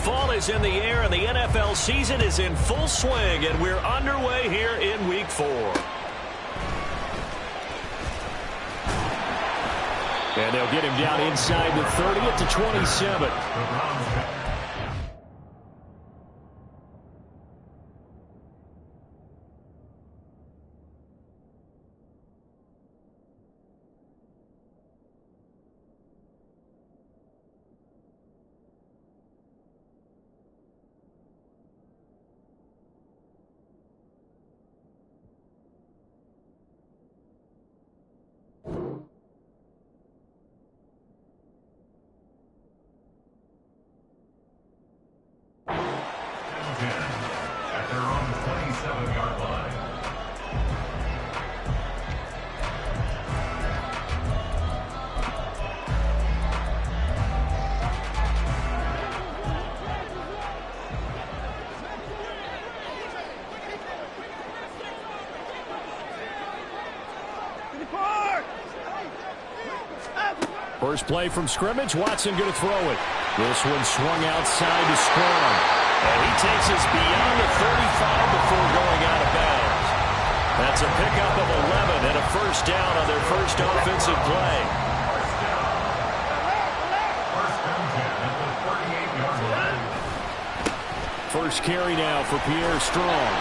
Fall is in the air, and the NFL season is in full swing, and we're underway here in Week 4. And they'll get him down inside the 30 at the 27. At their own 27-yard line. First play from scrimmage. Watson going to throw it. This one swung outside to Strong. And he takes us beyond the 35 before going out of bounds. That's a pickup of 11 and a first down on their first offensive play. First carry now for Pierre Strong.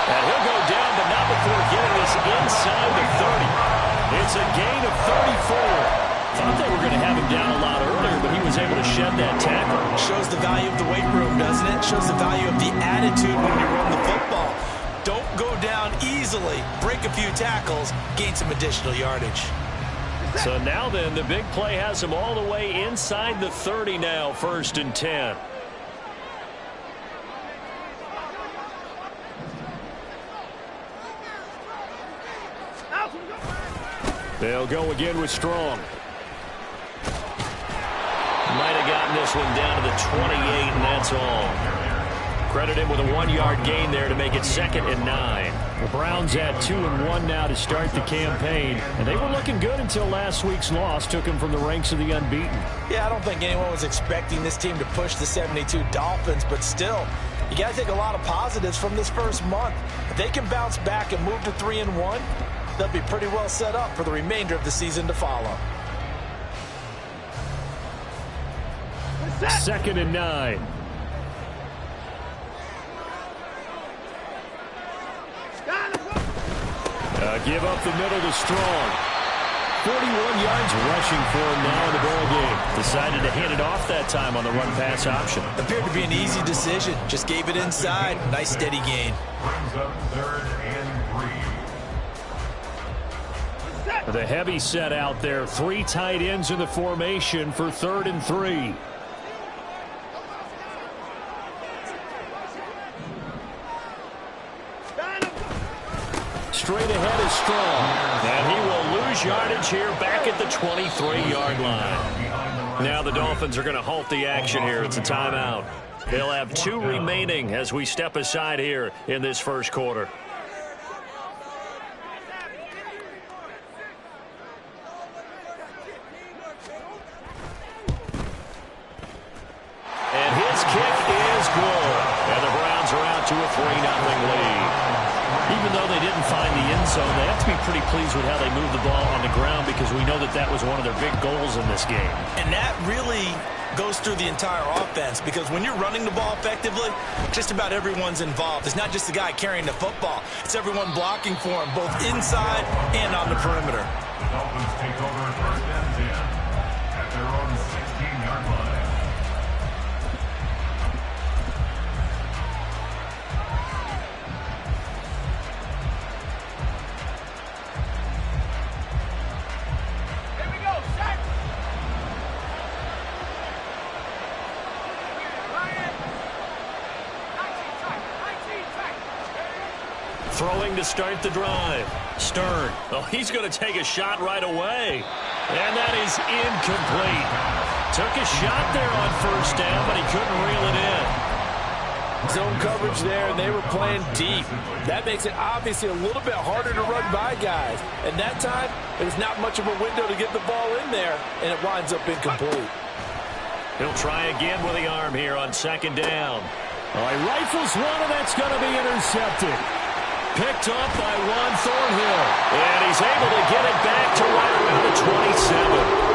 And he'll go down, but not before getting this inside the 30. It's a gain of 34. Thought they were going to have him down a lot earlier, but he was able to shed that tackle. Shows the value of the weight room, doesn't it? Shows the value of the attitude when you run the football. Don't go down easily. Break a few tackles. Gain some additional yardage. So now then, the big play has him all the way inside the 30 now, 1st and 10. They'll go again with Strong. Might have gotten this one down to the 28, and that's all. Credit him with a 1-yard gain there to make it 2nd and 9. The Browns at 2-1 now to start the campaign, and they were looking good until last week's loss took them from the ranks of the unbeaten. Yeah, I don't think anyone was expecting this team to push the 72 Dolphins, but still, you got to take a lot of positives from this first month. If they can bounce back and move to 3-1, they'll be pretty well set up for the remainder of the season to follow. 2nd and 9. Give up the middle to Strong. 41 yards rushing for him now in the ball game. Decided to hand it off that time on the run-pass option. Appeared to be an easy decision. Just gave it inside. Nice steady gain. Brings up 3rd and 3. The heavy set out there. 3 tight ends in the formation for 3rd and 3. Straight ahead is Strong. And he will lose yardage here back at the 23-yard line. Now the Dolphins are going to halt the action here. It's a timeout. They'll have 2 remaining as we step aside here in this first quarter. And his kick is good. And the Browns are out to a 3-0 lead. Even though they didn't find the end zone, they have to be pretty pleased with how they moved the ball on the ground, because we know that that was one of their big goals in this game. And that really goes through the entire offense, because when you're running the ball effectively, just about everyone's involved. It's not just the guy carrying the football. It's everyone blocking for him, both inside and on the perimeter. The Dolphins take over 1st and 10 at their own 16-yard line. Throwing to start the drive. Stern. Oh, he's going to take a shot right away. And that is incomplete. Took a shot there on first down, but he couldn't reel it in. Zone coverage there, and they were playing deep. That makes it obviously a little bit harder to run by guys. And that time, it was not much of a window to get the ball in there, and it winds up incomplete. He'll try again with the arm here on second down. Oh, he rifles one, and that's going to be intercepted. Picked up by Juan Thornhill. And he's able to get it back to right around the 27.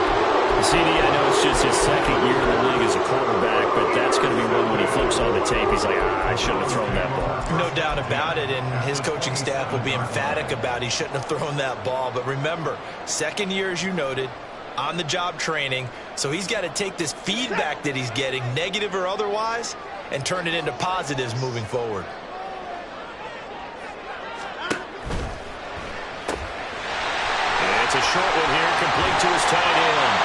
CD, I know it's just his second year in the league as a quarterback, but that's going to be one when he flips on the tape. He's like, I shouldn't have thrown that ball. No doubt about it, and his coaching staff will be emphatic about he shouldn't have thrown that ball. But remember, second year, as you noted, on-the-job training, so he's got to take this feedback that he's getting, negative or otherwise, and turn it into positives moving forward. It's a short one here, complete to his tight end.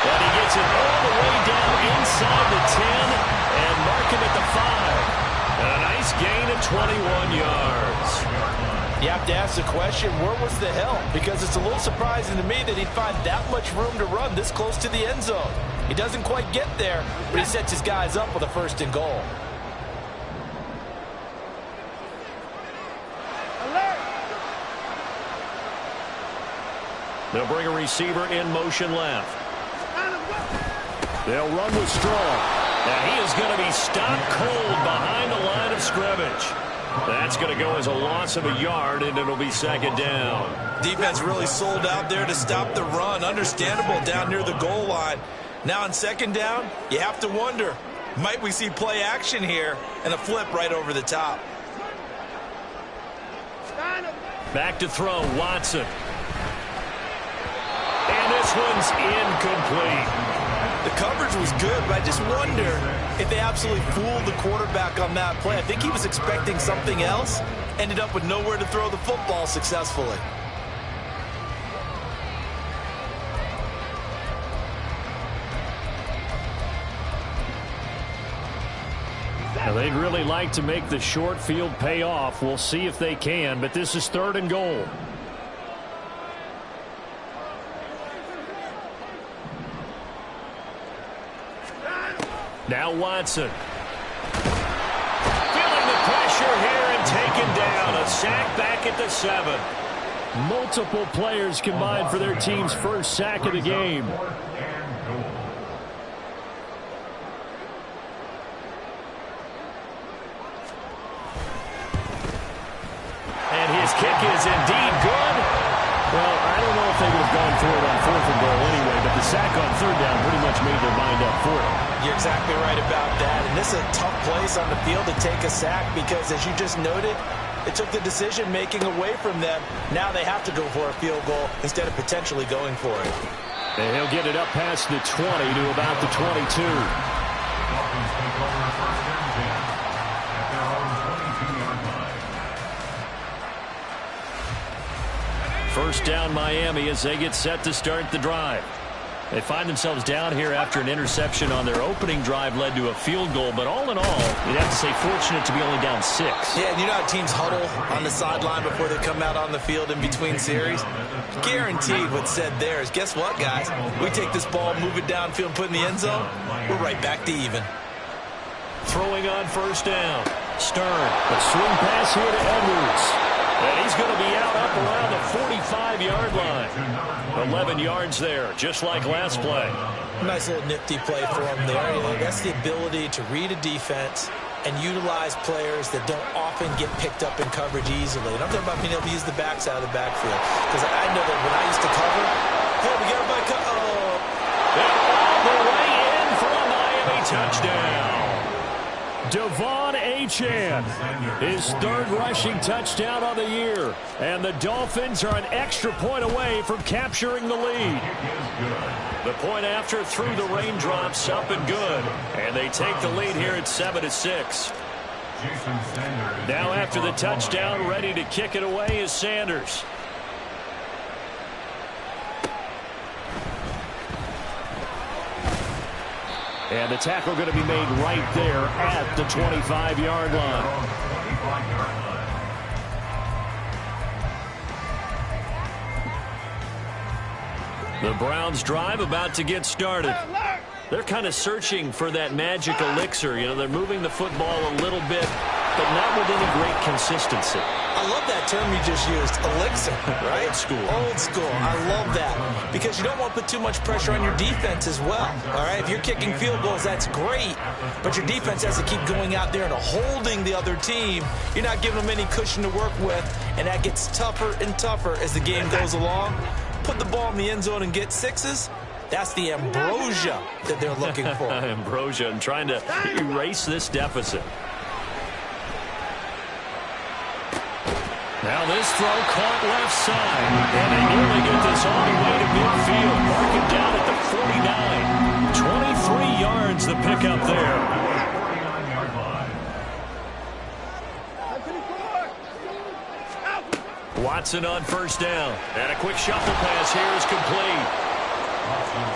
But he gets it all the way down inside the 10 and mark him at the 5. A nice gain of 21 yards. You have to ask the question, where was the help? Because it's a little surprising to me that he'd find that much room to run this close to the end zone. He doesn't quite get there, but he sets his guys up with a 1st and goal. They'll bring a receiver in motion left. They'll run with Strong. And he is going to be stopped cold behind the line of scrimmage. That's going to go as a loss of a yard, and it'll be second down. Defense really sold out there to stop the run. Understandable down near the goal line. Now on second down, you have to wonder, might we see play action here and a flip right over the top? Back to throw, Watson. And this one's incomplete. The coverage was good, but I just wonder if they absolutely fooled the quarterback on that play. I think he was expecting something else, ended up with nowhere to throw the football successfully. Now, they'd really like to make the short field pay off. We'll see if they can, but this is 3rd and goal. Now Watson. Feeling the pressure here and taken down. A sack back at the 7. Multiple players combined for their team's first sack of the game. And his kick is indeed good. Well, I don't know if they would have gone for it on 4th and goal anyway, but the sack on 3rd down pretty much made their mind up for it. You're exactly right about that. And this is a tough place on the field to take a sack because, as you just noted, it took the decision-making away from them. Now they have to go for a field goal instead of potentially going for it. And he'll get it up past the 20 to about the 22. First down Miami as they get set to start the drive. They find themselves down here after an interception on their opening drive led to a field goal. But all in all, you'd have to say fortunate to be only down 6. Yeah, and you know how teams huddle on the sideline before they come out on the field in between series? Guaranteed what's said there is, guess what, guys? We take this ball, move it downfield, put it in the end zone, we're right back to even. Throwing on first down. Stern. A swing pass here to Edwards. And he's going to be out up around the 45-yard line. 11 yards there, just like last play. Nice little nifty play for him there. You know, that's the ability to read a defense and utilize players that don't often get picked up in coverage easily. And I'm talking about being able to use the backs out of the backfield. Because I know that when I used to cover, hey, we got everybody and all the way in for a Miami touchdown. Devon Achane, his 3rd rushing touchdown on the year. And the Dolphins are an extra point away from capturing the lead. The point after through the raindrops, up and good. And they take the lead here at 7-6. Now after the touchdown, ready to kick it away is Sanders. And the tackle going to be made right there at the 25-yard line. The Browns drive about to get started. They're kind of searching for that magic elixir. You know, they're moving the football a little bit, but not with any great consistency. I love that term you just used, elixir, right? Old school. Old school. I love that because you don't want to put too much pressure on your defense as well, all right? If you're kicking field goals, that's great, but your defense has to keep going out there and holding the other team. You're not giving them any cushion to work with, and that gets tougher and tougher as the game goes along. Put the ball in the end zone and get sixes. That's the ambrosia that they're looking for. Ambrosia and trying to erase this deficit. Now this throw caught left side, and they nearly get this all the way to midfield. Mark it down at the 49. 23 yards the pickup there. Watson on first down, and a quick shuffle pass here is complete.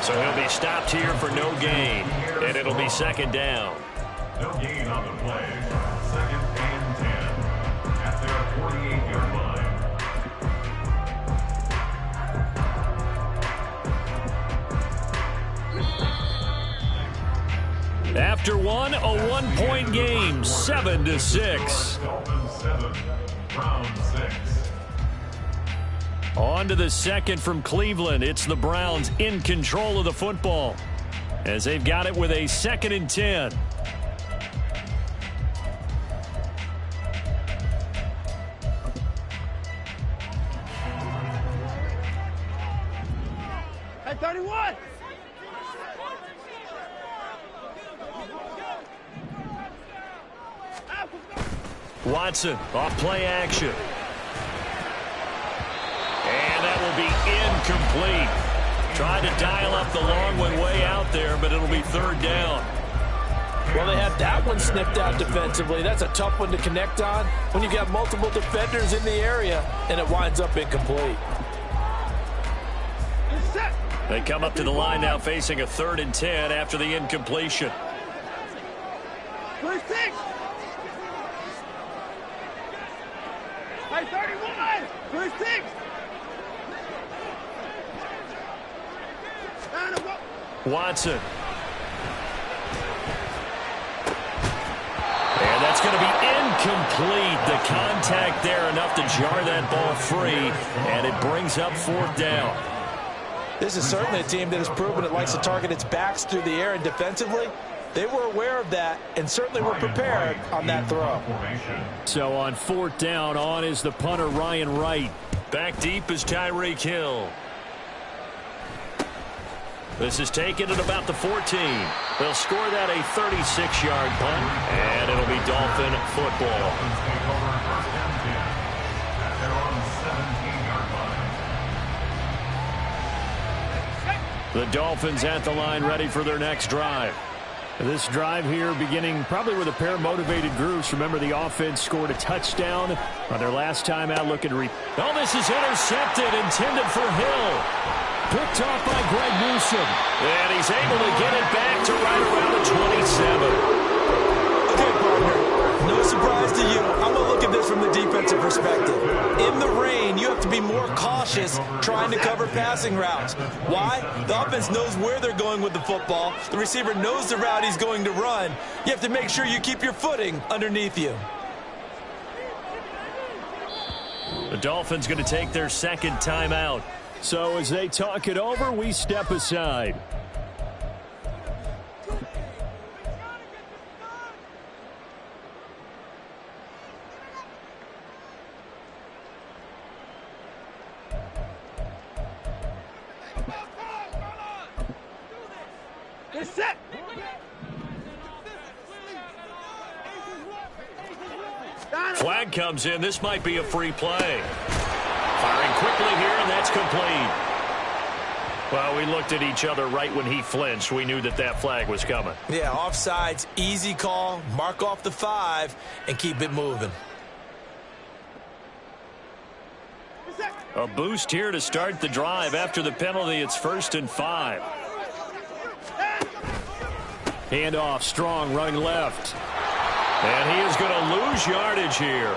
So he'll be stopped here for no gain, and it'll be second down. No gain on the play. Second and 10 at their 48-yard line. After one, a one-point game, 7-6. Dolphins 7, Browns 6. On to the second from Cleveland. It's the Browns in control of the football as they've got it with a 2nd and 10. Hey, 31! Watson off play action. And that will be incomplete. Tried to dial up the long one way out there, but it'll be third down. Well, they had that one snipped out defensively. That's a tough one to connect on when you've got multiple defenders in the area, and it winds up incomplete. They come up to the line now facing a 3rd and 10 after the incompletion. First 6! Hey, 31! First 6! Watson. And that's going to be incomplete. The contact there enough to jar that ball free, and it brings up 4th down. This is certainly a team that has proven it likes to target its backs through the air, and defensively, they were aware of that and certainly were prepared on that throw. So on 4th down, on is the punter Ryan Wright. Back deep is Rpkillem. This is taken at about the 14. They'll score that a 36-yard punt, and it'll be Dolphin football. Dolphins take over first and 10 at their own 17-yard line. The Dolphins at the line ready for their next drive. This drive here beginning probably with a pair of motivated groups. Remember, the offense scored a touchdown on their last time out. Oh, this is intercepted, intended for Hill. Picked off by Greg Newsom. And he's able to get it back to right around the 27. Okay, partner, no surprise to you. I'm going to look at this from the defensive perspective. In the rain, you have to be more cautious trying to cover passing routes. Why? The offense knows where they're going with the football. The receiver knows the route he's going to run. You have to make sure you keep your footing underneath you. The Dolphins going to take their 2nd timeout. So as they talk it over, we step aside. Get set! Flag comes in. This might be a free play. Firing quickly here, and that's complete. Well, we looked at each other right when he flinched. We knew that that flag was coming. Yeah, offsides, easy call, mark off the 5, and keep it moving. A boost here to start the drive. After the penalty, it's 1st and 5. Handoff, Strong running left. And he is going to lose yardage here.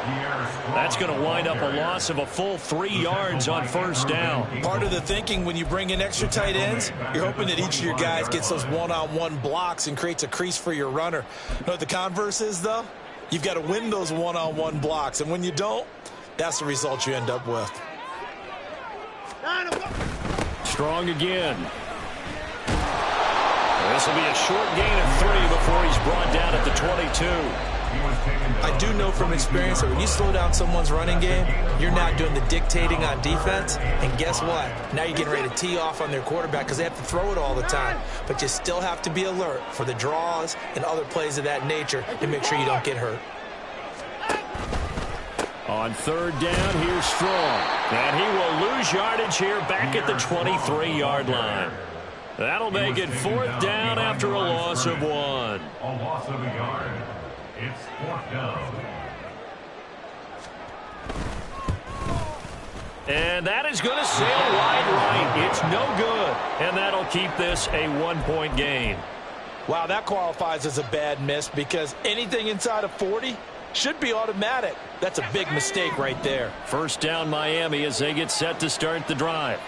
That's going to wind up a loss of a full 3 yards on first down. Part of the thinking when you bring in extra tight ends, you're hoping that each of your guys gets those one-on-one blocks and creates a crease for your runner. You know what the converse is, though? You've got to win those one-on-one blocks, and when you don't, that's the result you end up with. Strong again. This will be a short gain of 3 before he's brought down at the 22. I do know from experience that when you slow down someone's running game, you're not doing the dictating on defense. And guess what? Now you're getting ready to tee off on their quarterback because they have to throw it all the time. But you still have to be alert for the draws and other plays of that nature to make sure you don't get hurt. On third down, here's Strong. And he will lose yardage here back at the 23-yard line. That'll make it 4th down after a loss of 1. A loss of a yard. It's 4th down. And that is going to sail wide right. It's no good. And that'll keep this a 1-point game. Wow, that qualifies as a bad miss because anything inside of 40 should be automatic. That's a big mistake right there. First down Miami as they get set to start the drive.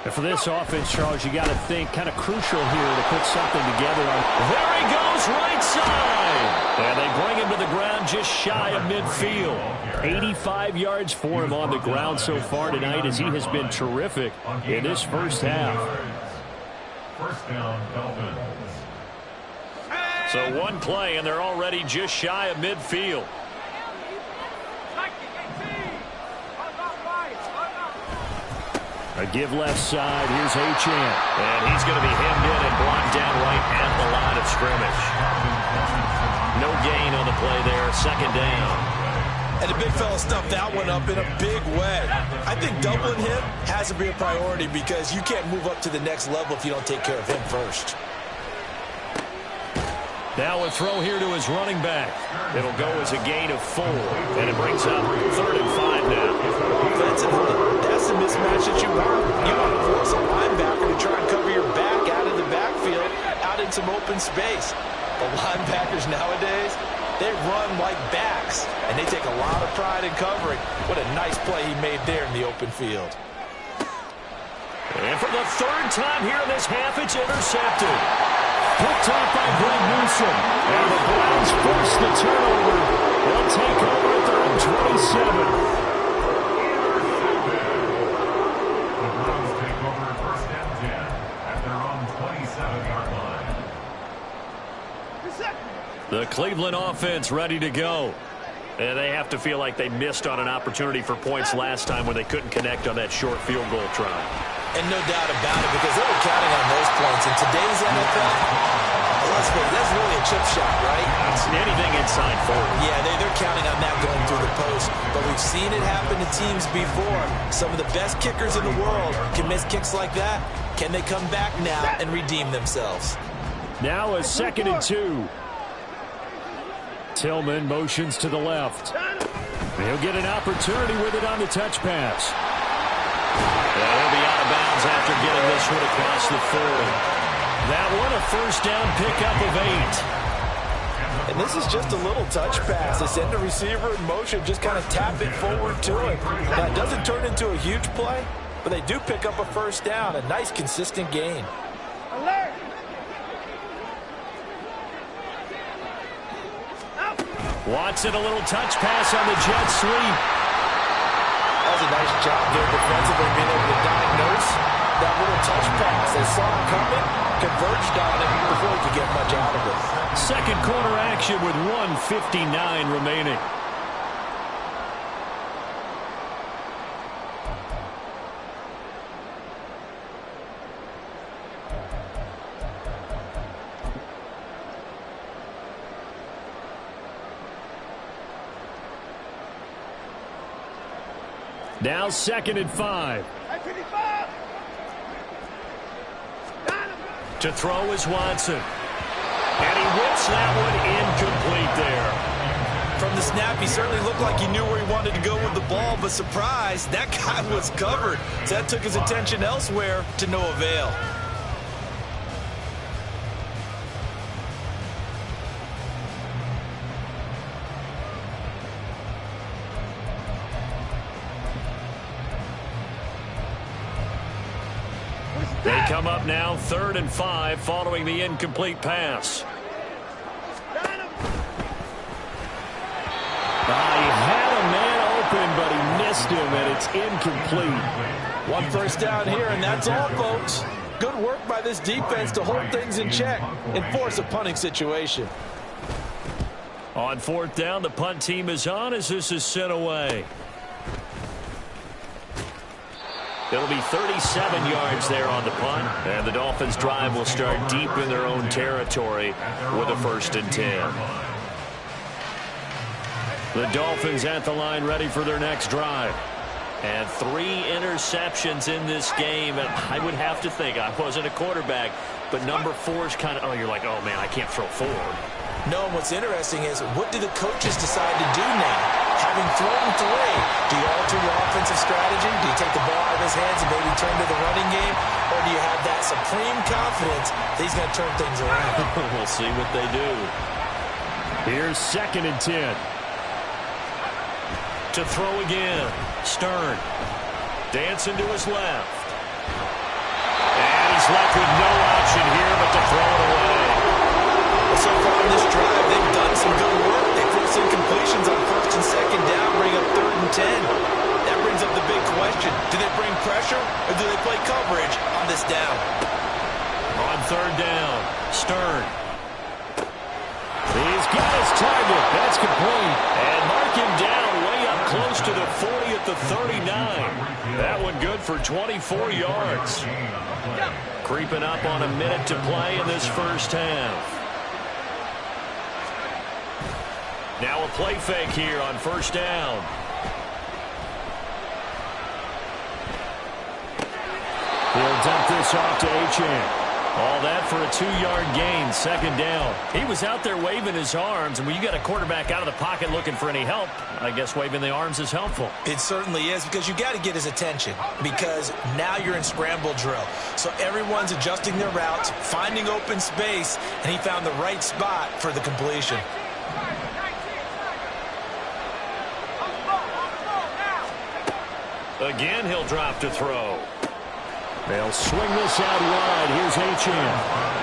And for this offense, Charles, you got to think kind of crucial here to put something together. There he goes, right side. And they bring him to the ground just shy of midfield. 85 yards for him on the ground so far tonight as he has been terrific in this first half. First down, Dolphins. So one play, and they're already just shy of midfield. A give left side. Here's Achane. And he's going to be hemmed in and blocked down right at the line of scrimmage. No gain on the play there. Second down. And the big fella stuffed that one up in a big way. I think doubling him has to be a priority because you can't move up to the next level if you don't take care of him first. Now a throw here to his running back. It'll go as a gain of 4. And it brings up 3rd and 5 now. Offensively, that's the mismatch that you want. You want to force a linebacker to try and cover your back out of the backfield, out in some open space. The linebackers nowadays, they run like backs, and they take a lot of pride in covering. What a nice play he made there in the open field. And for the 3rd time here in this half, it's intercepted. Picked off by Greg Newsom. And the Browns force the turnover. They'll take over at their own 27. The Browns take over 1st and 10 at their own 27-yard line. The Cleveland offense ready to go. And they have to feel like they missed on an opportunity for points last time when they couldn't connect on that short field goal try. And no doubt about it, because they were counting on those points. In today's NFL, that's really a chip shot, right? It's anything inside 40. Yeah, they're counting on that going through the post. But we've seen it happen to teams before. Some of the best kickers in the world can miss kicks like that. Can they come back now and redeem themselves? Now a 2nd and 2. Tillman motions to the left. He'll get an opportunity with it on the touch pass. And he'll be out of bounds after getting this one across the 40. That one a first down pickup of 8. And this is just a little touch pass. They send the receiver in motion, just kind of tap it forward to it. Now, it doesn't turn into a huge play, but they do pick up a first down, a nice consistent gain. Alert! Watson, a little touch pass on the jet sweep. That was a nice job there defensively, being able to diagnose that little touch pass. They saw it coming, converged on it before he could get much out of it. Second quarter action with 1:59 remaining. Now 2nd and 5. To throw is Watson. And he whips that one incomplete there. From the snap, he certainly looked like he knew where he wanted to go with the ball, but surprise, that guy was covered. So that took his attention elsewhere to no avail. They come up now 3rd and 5 following the incomplete pass. He had a man open, but he missed him, and it's incomplete. 1 first down here, and that's all, folks. Good work by this defense to hold things in check and force a punting situation. On 4th down, the punt team is on as this is sent away. It'll be 37 yards there on the punt, and the Dolphins' drive will start deep in their own territory with a 1st and 10. The Dolphins at the line ready for their next drive. And 3 interceptions in this game. And I would have to think, I wasn't a quarterback, but number 4 is kind of, you're like, oh, man, I can't throw 4. No, and what's interesting is, what do the coaches decide to do now? Having thrown 3, do you alter your offensive strategy? Do you take the ball out of his hands and maybe turn to the running game? Or do you have that supreme confidence that he's going to turn things around? We'll see what they do. Here's 2nd and 10. To throw again. Stern. Dancing to his left. And he's left with no option here but to throw it away. Well, so far in this drive, they've done some good work. They forced incompletions on 1st and 2nd down, bring up 3rd and 10. That brings up the big question. Do they bring pressure or do they play coverage on this down? On 3rd down, Stern. He's got his target. That's complete. And mark him down way up close to the 40 at the 39. That one good for 24 yards. Creeping up on a minute to play in this first half. Now a play fake here on 1st down. He'll dump this off to Achane. All that for a 2-yard gain, 2nd down. He was out there waving his arms, and when you got a quarterback out of the pocket looking for any help, I guess waving the arms is helpful. It certainly is, because you got to get his attention, because now you're in scramble drill. So everyone's adjusting their routes, finding open space, and he found the right spot for the completion. Again, he'll drop to throw. They'll swing this out wide. Here's Achane.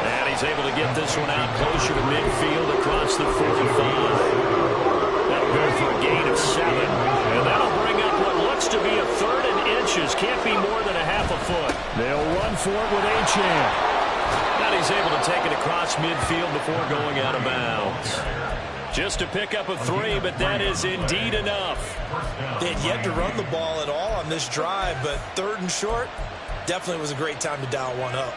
And he's able to get this one out closer to midfield across the 45. That'll go for a gain of 7. And that'll bring up what looks to be a 3rd and inches. Can't be more than a half a foot. They'll run for it with Achane. And he's able to take it across midfield before going out of bounds. Just to pick up a 3, but that is indeed enough. They had yet to run the ball at all on this drive, but 3rd and short, definitely was a great time to dial one up.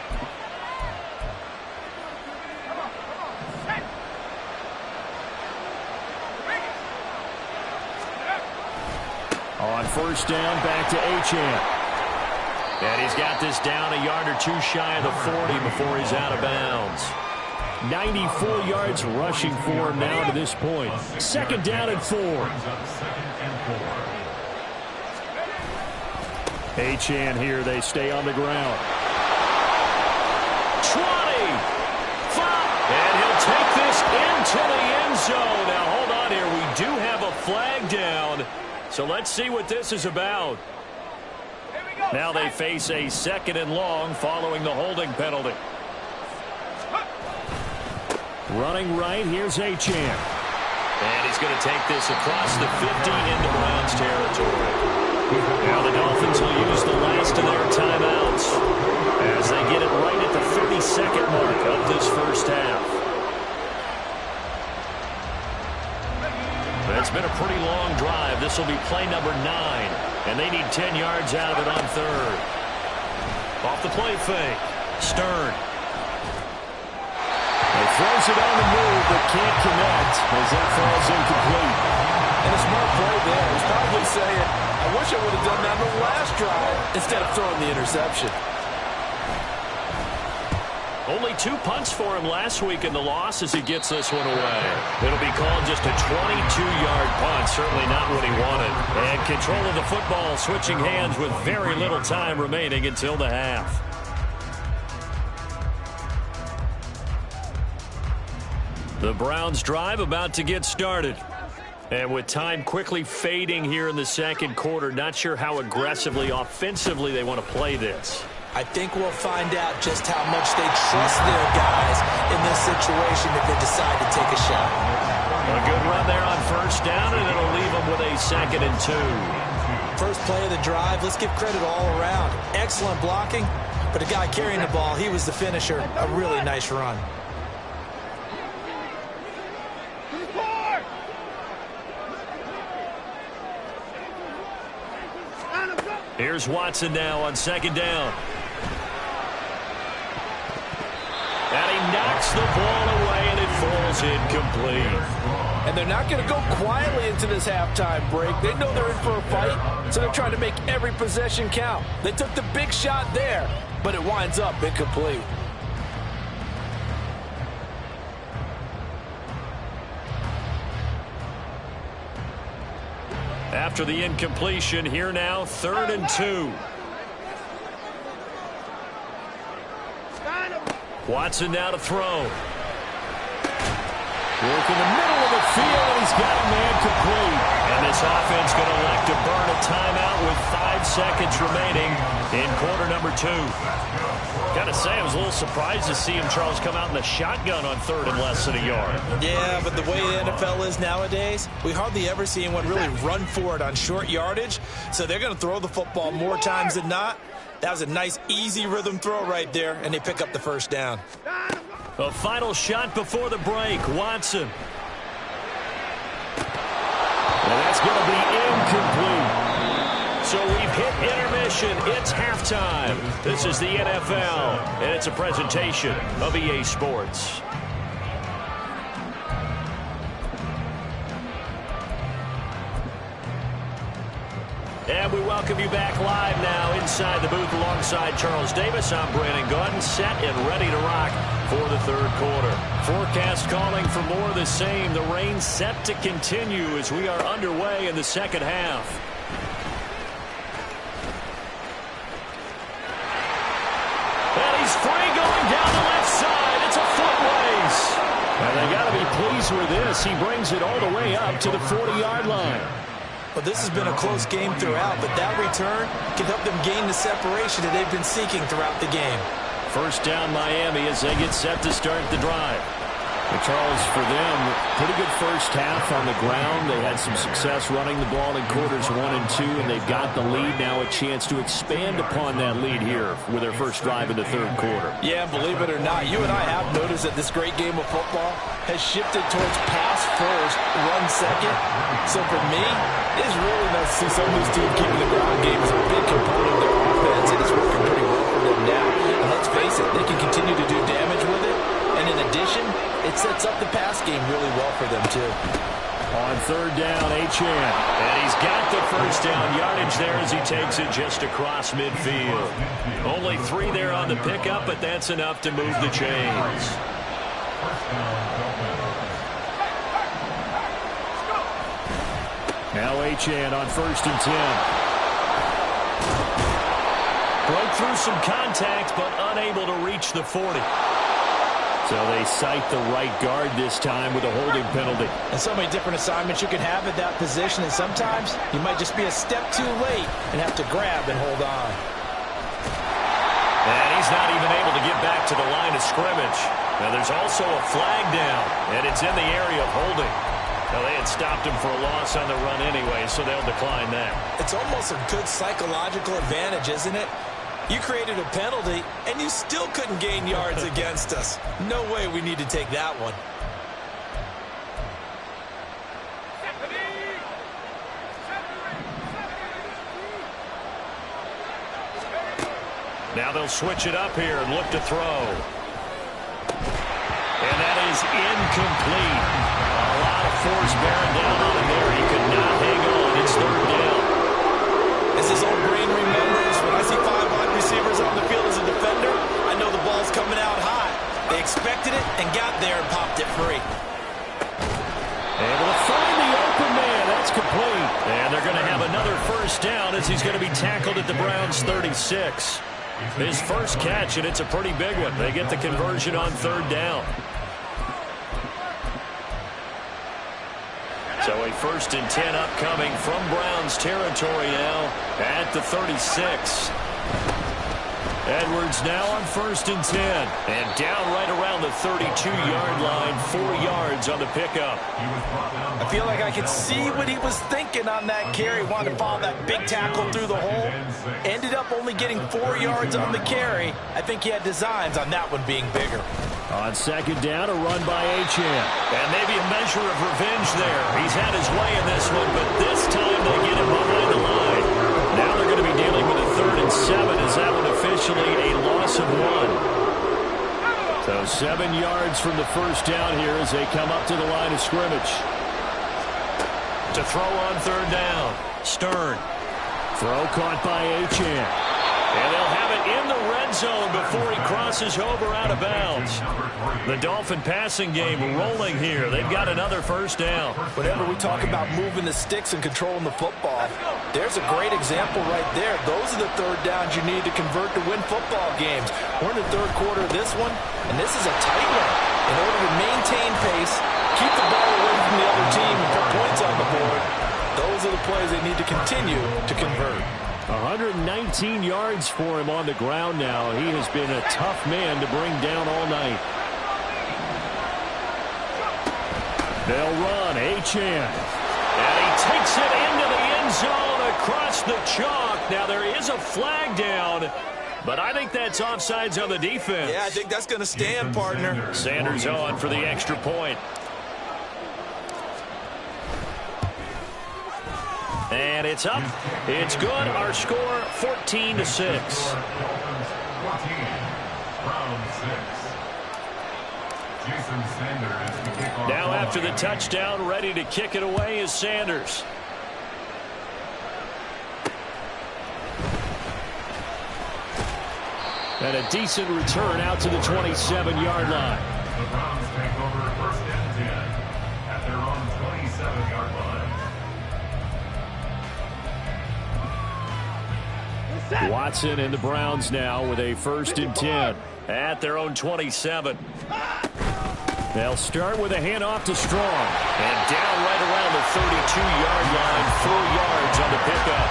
On 1st down, back to Achane. And he's got this down a yard or 2 shy of the 40 before he's out of bounds. 94 yards rushing for him now to this point. 2nd down and 4. Achane here, they stay on the ground. 20, 5, and he'll take this into the end zone. Now hold on here, we do have a flag down, so let's see what this is about. Now they face a 2nd and long following the holding penalty. Running right, here's Achane. And he's going to take this across the 50 into Browns territory. Now the Dolphins will use the last of their timeouts as they get it right at the 32nd mark of this first half. It's been a pretty long drive. This will be play number 9, and they need 10 yards out of it on 3rd. Off the play fake, Stern. He throws it on the move, but can't connect as that falls incomplete. And a smart play there. He's probably saying, I wish I would have done that on the last drive instead of throwing the interception. Only 2 punts for him last week in the loss as he gets this one away. It'll be called just a 22-yard punt, certainly not what he wanted. And control of the football switching hands with very little time remaining until the half. The Browns drive about to get started. And with time quickly fading here in the 2nd quarter, not sure how aggressively, offensively they want to play this. I think we'll find out just how much they trust their guys in this situation if they decide to take a shot. A good run there on first down, and it'll leave them with a 2nd and 2. First play of the drive, let's give credit all around. Excellent blocking, but the guy carrying the ball, he was the finisher. A really nice run. Here's Watson now on 2nd down. And he knocks the ball away, and it falls incomplete. And they're not going to go quietly into this halftime break. They know they're in for a fight, so they're trying to make every possession count. They took the big shot there, but it winds up incomplete. After the incompletion, here now, 3rd and 2. Watson now to throw. Work in the middle of the field, and he's got a man complete. And this offense going to elect to burn a timeout with 5 seconds remaining in quarter number 2. Got to say, I was a little surprised to see him, Charles, come out in the shotgun on 3rd and less than a yard. Yeah, but the way the NFL is nowadays, we hardly ever see anyone really run for it on short yardage. So they're going to throw the football more times than not. That was a nice, easy rhythm throw right there, and they pick up the first down. A final shot before the break. Watson. And that's going to be incomplete. So we've hit intermission. It's halftime. This is the NFL, and it's a presentation of EA Sports. And we welcome you back live now inside the booth alongside Charles Davis. I'm Brandon Gaudin, set and ready to rock for the 3rd quarter. Forecast calling for more of the same. The rain set to continue as we are underway in the 2nd half. And he's free going down the left side. It's a foot race. And they got to be pleased with this. He brings it all the way up to the 40-yard line. Well, this has been a close game throughout, but that return can help them gain the separation that they've been seeking throughout the game. First down Miami as they get set to start the drive. And Charles, for them, pretty good first half on the ground. They had some success running the ball in quarters 1 and 2, and they've got the lead. Now a chance to expand upon that lead here with their first drive in the 3rd quarter. Yeah, believe it or not, you and I have noticed that this great game of football has shifted towards pass first, run second. So for me, it's really nice to see some of these teams keeping the ground game as a big component of their offense, and it's working pretty well for them now. And let's face it, they can continue to do damage with it. And in addition, it sets up the pass game really well for them, too. On 3rd down, Achane. And he's got the first down yardage there as he takes it just across midfield. Only 3 there on the pickup, but that's enough to move the chains. Now Achane on 1st and 10. Broke through some contact, but unable to reach the 40. So they cite the right guard this time with a holding penalty. And so many different assignments you can have at that position, and sometimes you might just be a step too late and have to grab and hold on. And he's not even able to get back to the line of scrimmage. Now there's also a flag down, and it's in the area of holding. Now they had stopped him for a loss on the run anyway, so they'll decline that. It's almost a good psychological advantage, isn't it? You created a penalty, and you still couldn't gain yards against us. No way we need to take that one. Now they'll switch it up here and look to throw. And that is incomplete. A lot of force bearing down on him there. He could not hang on. It's 3rd down. As his old brain remembers, when I see 5 wide receivers on the field as a defender, I know the ball's coming out high. They expected it and got there and popped it free. Able to find the open man. That's complete. And they're going to have another first down as he's going to be tackled at the Browns' 36. His first catch, and it's a pretty big one. They get the conversion on 3rd down. So a 1st and 10 upcoming from Browns territory now at the 36. Edwards now on 1st and 10. And down right around the 32-yard line, 4 yards on the pickup. I feel like I could see what he was thinking on that carry. Wanted to follow that big tackle through the hole. Ended up only getting 4 yards on the carry. I think he had designs on that one being bigger. On 2nd down, a run by Achane. And maybe a measure of revenge there. He's had his way in this one, but this time they get him behind the line. Now they're going to be dealing with a 3rd and 7 as that one officially a loss of 1. So 7 yards from the 1st down here as they come up to the line of scrimmage. To throw on 3rd down. Stern. Throw caught by Achane. And they'll have it in the red zone before he crosses over out of bounds. The Dolphin passing game rolling here. They've got another 1st down. Whenever we talk about moving the sticks and controlling the football, there's a great example right there. Those are the 3rd downs you need to convert to win football games. We're in the 3rd quarter of this one, and this is a tight one. In order to maintain pace, keep the ball away from the other team, and put points on the board, those are the plays they need to continue to convert. 119 yards for him on the ground now. He has been a tough man to bring down all night. They'll run. Achane. And he takes it into the end zone across the chalk. Now there is a flag down, but I think that's offsides on the defense. Yeah, I think that's going to stand, partner. Sanders on for the extra point. And it's up. It's good. Our score, 14-6. Now after the touchdown, ready to kick it away is Sanders. And a decent return out to the 27-yard line. The Browns take over 1st and 10 at their own 27-yard line. Watson and the Browns now with a 1st and 10 at their own 27. They'll start with a handoff to Strong. And down right around the 32-yard line, 4 yards on the pickup.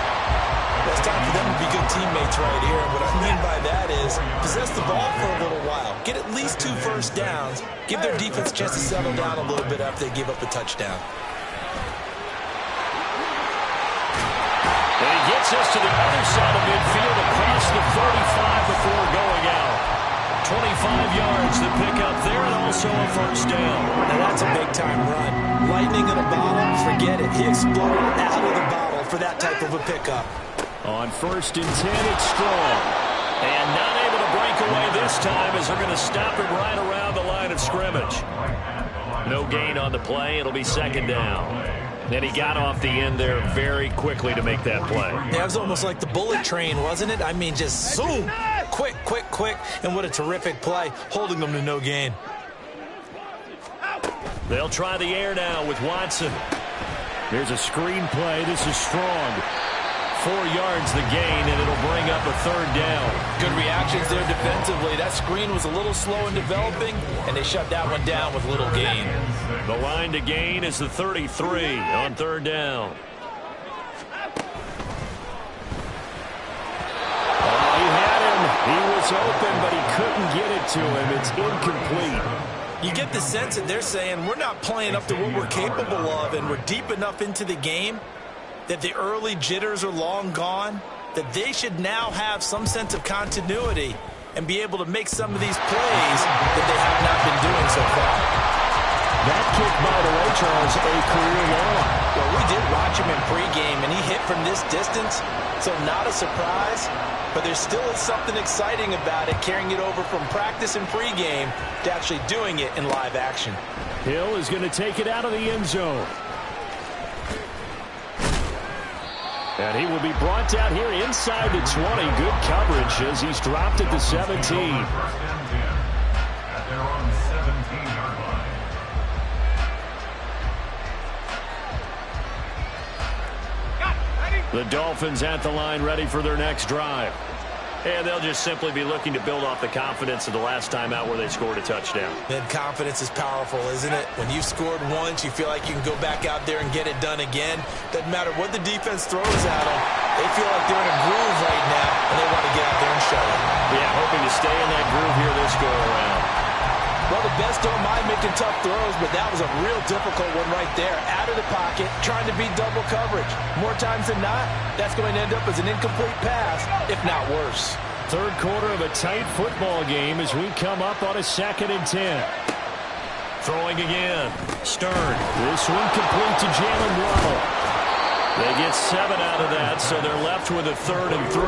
It's time for them to be good teammates right here. What I mean by that is possess the ball for a little while. Get at least 2 1st downs. Give their defense a chance to settle down a little bit after they give up a touchdown. And he gets us to the other side of midfield across the 45 before going out. 25 yards to pick up there, and also a 1st down. Now that's a big-time run. Lightning in a bottle, forget it. He exploded out of the bottle for that type of a pickup. On 1st and 10, it's Strong. And not able to break away this time as they're going to stop him right around the line of scrimmage. No gain on the play. It'll be 2nd down. And he got off the end there very quickly to make that play. Yeah, it was almost like the bullet train, wasn't it? I mean, just zoom. Quick, quick, quick. And what a terrific play, holding them to no gain. They'll try the air now with Watson. Here's a screen play. This is Strong. 4 yards the gain, and it'll bring up a 3rd down. Good reactions there defensively. That screen was a little slow in developing, and they shut that one down with little gain. The line to gain is the 33 on 3rd down. Oh, he had him. He was open, but he couldn't get it to him. It's incomplete. You get the sense that they're saying we're not playing up to what we're capable of, and we're deep enough into the game that the early jitters are long gone, that they should now have some sense of continuity and be able to make some of these plays that they have not been doing so far. That kick, by the way, Charles, a career long. Well, we did watch him in pregame, and he hit from this distance, so not a surprise, but there still is something exciting about it, carrying it over from practice and pregame to actually doing it in live action. Hill is going to take it out of the end zone. And he will be brought down here inside the 20. Good coverage as he's dropped at the 17. 1st and 10 at their own 17-yard line. The Dolphins at the line ready for their next drive. And they'll just simply be looking to build off the confidence of the last time out where they scored a touchdown. Man, confidence is powerful, isn't it? When you've scored once, you feel like you can go back out there and get it done again. Doesn't matter what the defense throws at them. They feel like they're in a groove right now, and they want to get out there and show it. Yeah, hoping to stay in that groove here this go-around. Well, the best don't mind making tough throws, but that was a real difficult one right there. Out of the pocket, trying to beat double coverage. More times than not, that's going to end up as an incomplete pass, if not worse. Third quarter of a tight football game as we come up on a 2nd and 10. Throwing again. Stern. This one complete to Jalen Waddle. They get 7 out of that, so they're left with a 3rd and 3.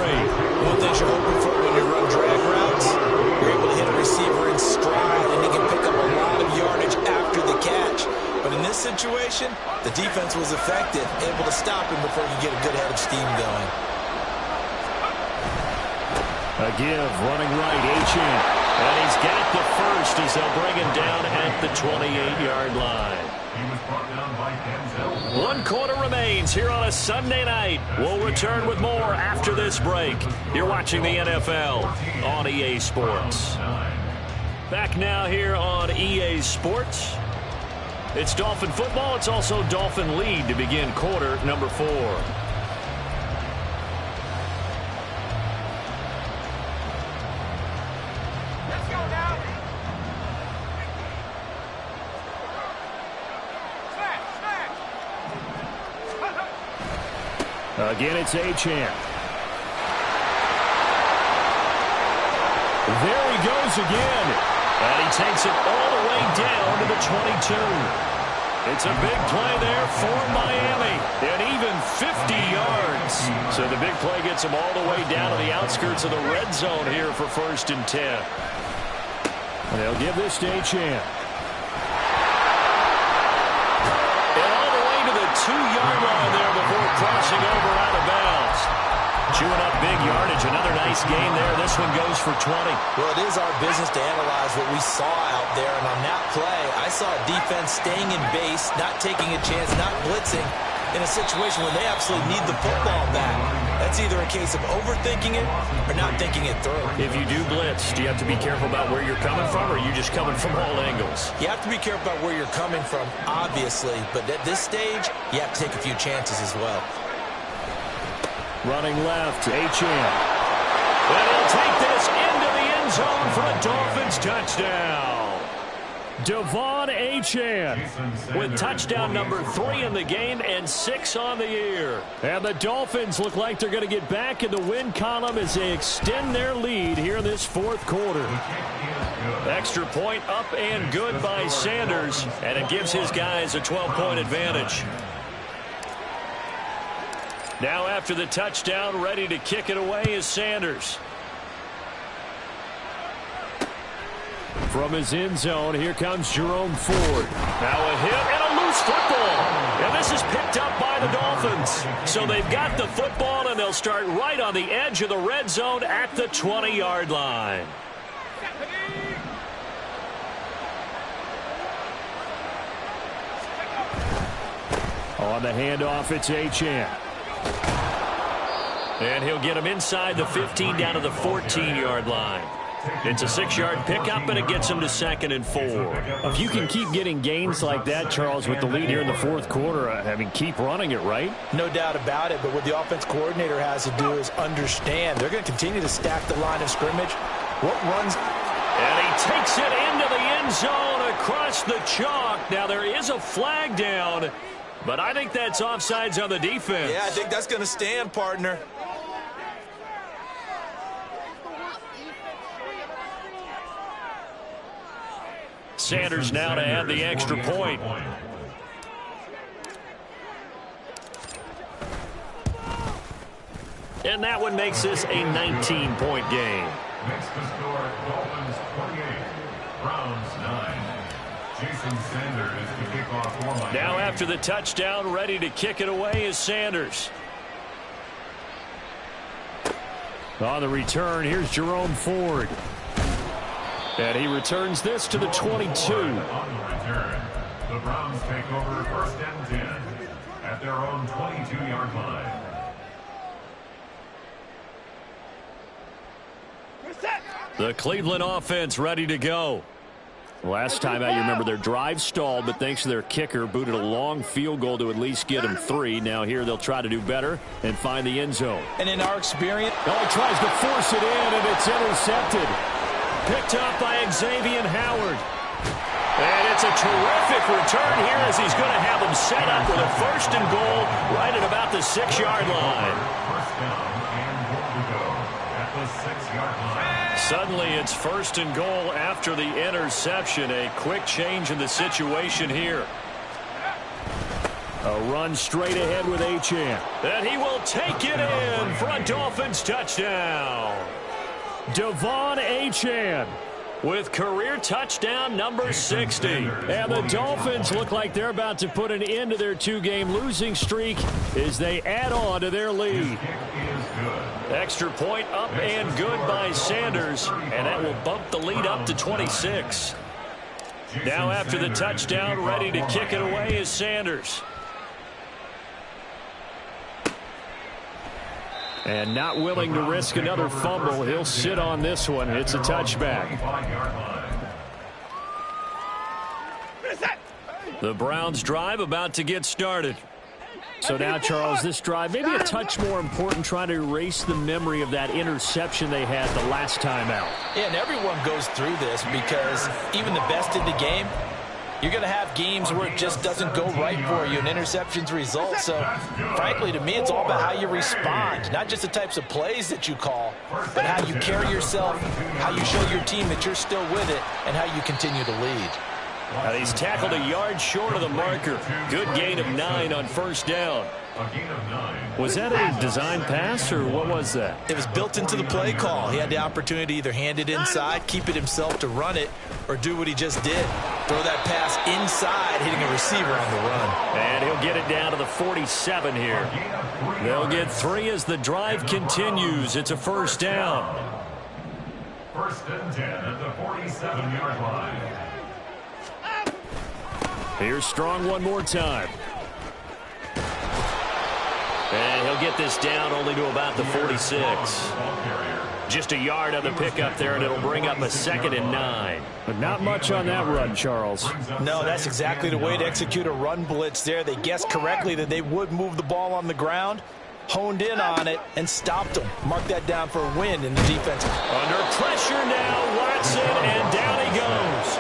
One thing you're hoping for when you run drag routes, you're able to hit a receiver in stride, and he can pick up a lot of yardage after the catch. But in this situation, the defense was effective, able to stop him before you get a good head of steam going. A give, running right, Achane. And he's got the first as they'll bring him down at the 28-yard line. He was brought down by Denzel. 1 quarter remains here on a Sunday night. We'll return with more after this break. You're watching the NFL on EA Sports. Back now here on EA Sports. It's Dolphin football. It's also Dolphin lead to begin quarter number 4. Again, it's Achane. There he goes again. And he takes it all the way down to the 22. It's a big play there for Miami. And even 50 yards. So the big play gets him all the way down to the outskirts of the red zone here for 1st and 10. And they'll give this to Achane. And all the way to the 2-yard line there before crossing over out of bounds. Chewing up big yardage. Another nice gain there. This one goes for 20. Well, it is our business to analyze what we saw out there. And on that play, I saw a defense staying in base, not taking a chance, not blitzing in a situation where they absolutely need the football back. That's either a case of overthinking it or not thinking it through. If you do blitz, do you have to be careful about where you're coming from, or are you just coming from all angles? You have to be careful about where you're coming from, obviously. But at this stage, you have to take a few chances as well. Running left, Achane. And he'll take this into the end zone for a Dolphins touchdown. Devon Achane with touchdown number 3 in the game and 6 on the year. And the Dolphins look like they're going to get back in the win column as they extend their lead here in this 4th quarter. Extra point up and good by Sanders, and it gives his guys a 12-point advantage. Now after the touchdown, ready to kick it away is Sanders. From his end zone, here comes Jerome Ford. Now a hit and a loose football. And this is picked up by the Dolphins. So they've got the football, and they'll start right on the edge of the red zone at the 20-yard line. On the handoff, it's Achane. And he'll get him inside the 15 down to the 14-yard line. It's a 6-yard pickup, and it gets him to 2nd and 4. If you can keep getting gains like that, Charles, with the lead here in the 4th quarter, I mean, keep running it, right? No doubt about it, but what the offense coordinator has to do is understand they're going to continue to stack the line of scrimmage. What runs? And he takes it into the end zone across the chalk. Now, there is a flag down, but I think that's offsides on the defense. Yeah, I think that's going to stand, partner. Sanders now to add the extra point. And that one makes this a 19-point game. Makes the score Dolphins 28, Browns 9. Jason Sanders to kick off for Miami. Now after the touchdown, ready to kick it away is Sanders. On the return, here's Jerome Ford. And he returns this to the 22. On the return, the Browns take over 1st and 10 at their own 22-yard line. The Cleveland offense ready to go. Last time out, you remember their drive stalled, but thanks to their kicker, booted a long field goal to at least get them 3. Now here they'll try to do better and find the end zone. And in our experience, he tries to force it in, and it's intercepted. Picked up by Xavier Howard. And it's a terrific return here as he's going to have them set up with a 1st and goal right at about the 6-yard line. First down and goal to go at the 6-yard line. Suddenly it's 1st and goal after the interception. A quick change in the situation here. A run straight ahead with Achane. And he will take it in for a Dolphins touchdown. Devon Achane with career touchdown number 60. And the Dolphins look like they're about to put an end to their 2-game losing streak as they add on to their lead. Extra point up and good by Sanders, and that will bump the lead up to 26. Now after the touchdown, ready to kick it away is Sanders. And not willing to risk another fumble. He'll sit on this one. It's a touchback. The Browns drive about to get started. So now, Charles, this drive maybe a touch more important, trying to erase the memory of that interception they had the last time out. Yeah, and everyone goes through this because even the best in the game, you're going to have games where it just doesn't go right for you and interceptions result. So, frankly, to me, it's all about how you respond, not just the types of plays that you call, but how you carry yourself, how you show your team that you're still with it, and how you continue to lead. Now he's tackled a yard short of the marker. Good gain of 9 on 1st down. Was that a design pass, or what was that? It was built into the play call. He had the opportunity to either hand it inside, keep it himself to run it, or do what he just did. Throw that pass inside, hitting a receiver on the run. And he'll get it down to the 47 here. They'll get 3 as the drive continues. It's a 1st down. 1st and 10 at the 47-yard line. Here's Strong one more time. And he'll get this down only to about the 46. Just a yard on the pickup there, and it'll bring up a 2nd and 9. But not much on that run, Charles. No, that's exactly the way to execute a run blitz there. They guessed correctly that they would move the ball on the ground, honed in on it, and stopped them. Mark that down for a win in the defense. Under pressure now, Watson, and down he goes.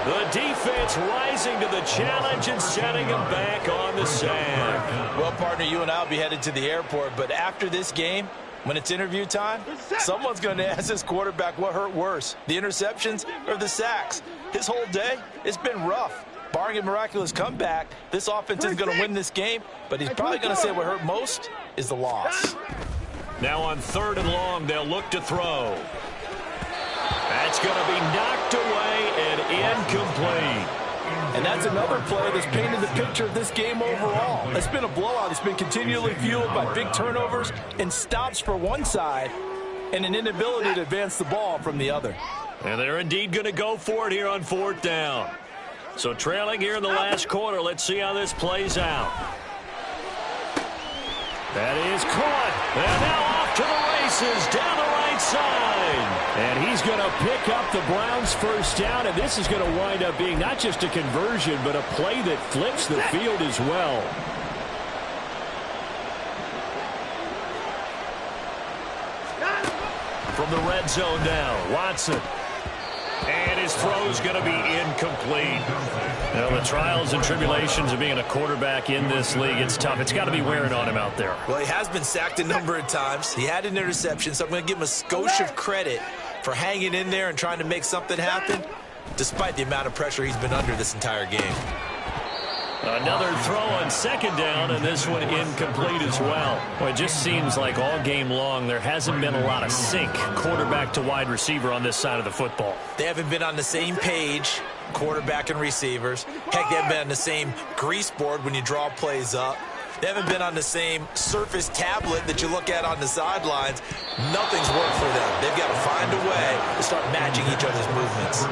The defense rising to the challenge and setting him back on the sack. Well, partner, you and I will be headed to the airport, but after this game, when it's interview time, someone's going to ask this quarterback what hurt worse, the interceptions or the sacks. His whole day, it's been rough. Barring a miraculous comeback, this offense is going to win this game, but he's probably going to say what hurt most is the loss. Now on 3rd and long, they'll look to throw. That's going to be knocked away and incomplete. And that's another play that's painted the picture of this game overall. It's been a blowout. It's been continually fueled by big turnovers and stops for one side and an inability to advance the ball from the other. And they're indeed going to go for it here on 4th down. So trailing here in the last quarter, let's see how this plays out. That is caught. And now off to the races down the right side. And he's going to pick up the Browns' 1st down, and this is going to wind up being not just a conversion, but a play that flips the field as well. From the red zone now, Watson. And his throw's going to be incomplete. Now, the trials and tribulations of being a quarterback in this league, it's tough. It's got to be wearing on him out there. Well, he has been sacked a number of times. He had an interception, so I'm going to give him a skosh of credit for hanging in there and trying to make something happen, despite the amount of pressure he's been under this entire game. Another throw on 2nd down, and this one incomplete as well. Well, it just seems like all game long there hasn't been a lot of sync, quarterback to wide receiver on this side of the football. They haven't been on the same page, quarterback and receivers. Heck, they haven't been on the same grease board when you draw plays up. They haven't been on the same surface tablet that you look at on the sidelines. Nothing's worked for them. They've got to find a way to start matching each other's movements.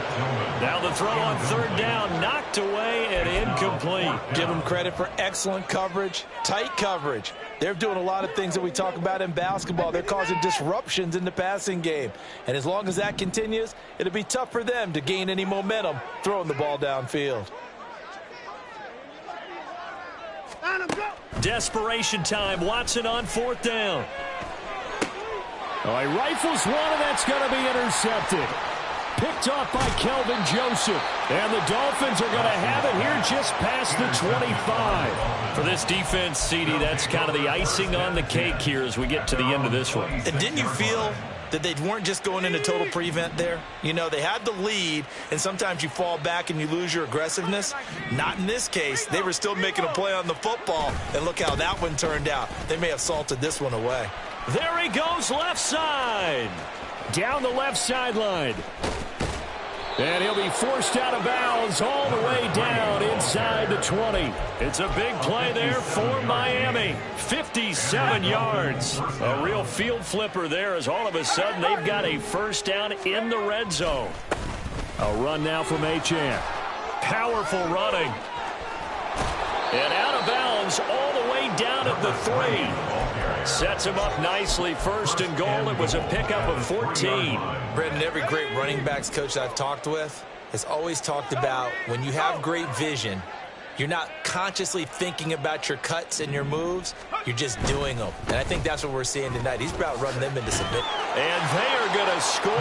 Now the throw on third down, knocked away and incomplete. Give them credit for excellent coverage, tight coverage. They're doing a lot of things that we talk about in basketball. They're causing disruptions in the passing game. And as long as that continues, it'll be tough for them to gain any momentum throwing the ball downfield. Desperation time. Watson on fourth down. Oh, he rifles one, and that's going to be intercepted. Picked off by Kelvin Joseph. And the Dolphins are going to have it here just past the 25. For this defense, CD, that's kind of the icing on the cake here as we get to the end of this one. And didn't you feel that they weren't just going into total prevent there? You know, they had the lead, and sometimes you fall back and you lose your aggressiveness. Not in this case. They were still making a play on the football, and look how that one turned out. They may have salted this one away. There he goes, left side. Down the left sideline. And he'll be forced out of bounds all the way down inside the 20. It's a big play there for Miami. 57 yards. A real field flipper there as all of a sudden they've got a first down in the red zone. A run now from Achane. Powerful running. And out of bounds all the way down at the 3. Sets him up nicely. First and goal. It was a pickup of 14. Brendan, every great running backs coach I've talked with has always talked about when you have great vision, you're not consciously thinking about your cuts and your moves. You're just doing them. And I think that's what we're seeing tonight. He's about running them into submit. And they are going to score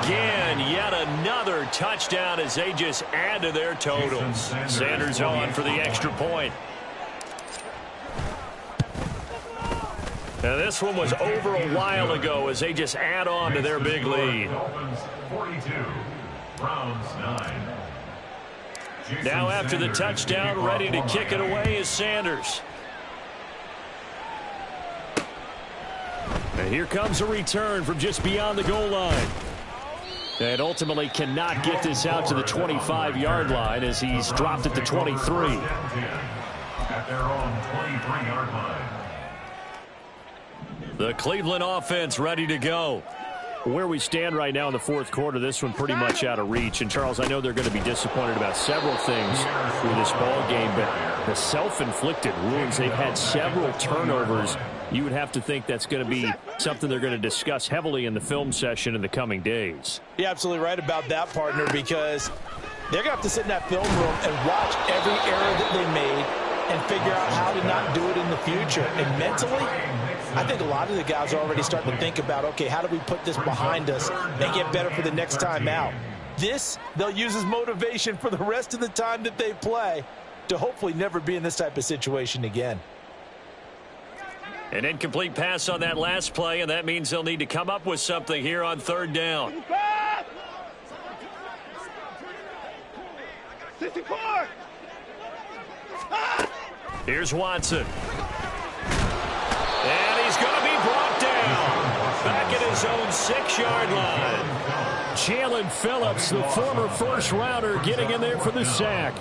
again. Yet another touchdown as they just add to their totals. Sanders on for the extra point. Now this one was over a while ago as they just add on to their big lead. 42, Browns 9. Now after the touchdown, ready to kick it away is Sanders. And here comes a return from just beyond the goal line. And ultimately cannot get this out to the 25-yard line as he's dropped at the 23. At their own 23-yard line. The Cleveland offense ready to go. Where we stand right now in the fourth quarter, this one pretty much out of reach. And, Charles, I know they're going to be disappointed about several things through this ball game, but the self-inflicted wounds, they've had several turnovers. You would have to think that's going to be something they're going to discuss heavily in the film session in the coming days. You're absolutely right about that, partner, because they're going to have to sit in that film room and watch every error that they made and figure out how to not do it in the future. And mentally, I think a lot of the guys are already starting to think about, okay, how do we put this behind us and get better for the next time out? This, they'll use as motivation for the rest of the time that they play to hopefully never be in this type of situation again. An incomplete pass on that last play, and that means they'll need to come up with something here on third down. 64! Here's Watson. And he's going to be brought down. Back at his own 6-yard line. Jalen Phillips, the former first-rounder, getting in there for the sack.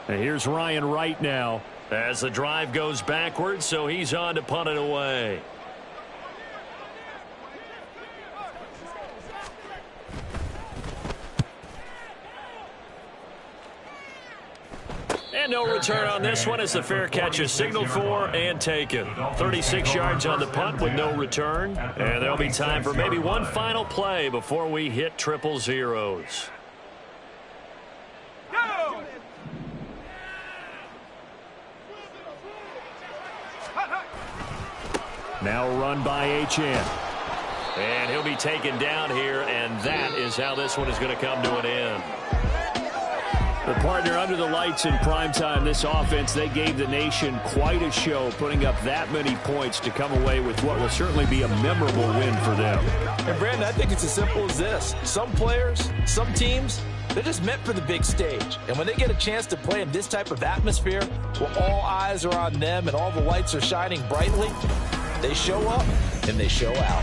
And here's Ryan Wright now as the drive goes backwards, so he's on to punt it away. And no return on this one as the fair catch is signaled for and taken. 36 yards on the punt with no return. And there'll be time for maybe one final play before we hit triple zeros. Go! Now run by Achane. And he'll be taken down here, and that is how this one is going to come to an end. The partner under the lights in primetime, this offense, they gave the nation quite a show, putting up that many points to come away with what will certainly be a memorable win for them. And, Brandon, I think it's as simple as this. Some players, some teams, they're just meant for the big stage. And when they get a chance to play in this type of atmosphere, where all eyes are on them and all the lights are shining brightly, they show up and they show out.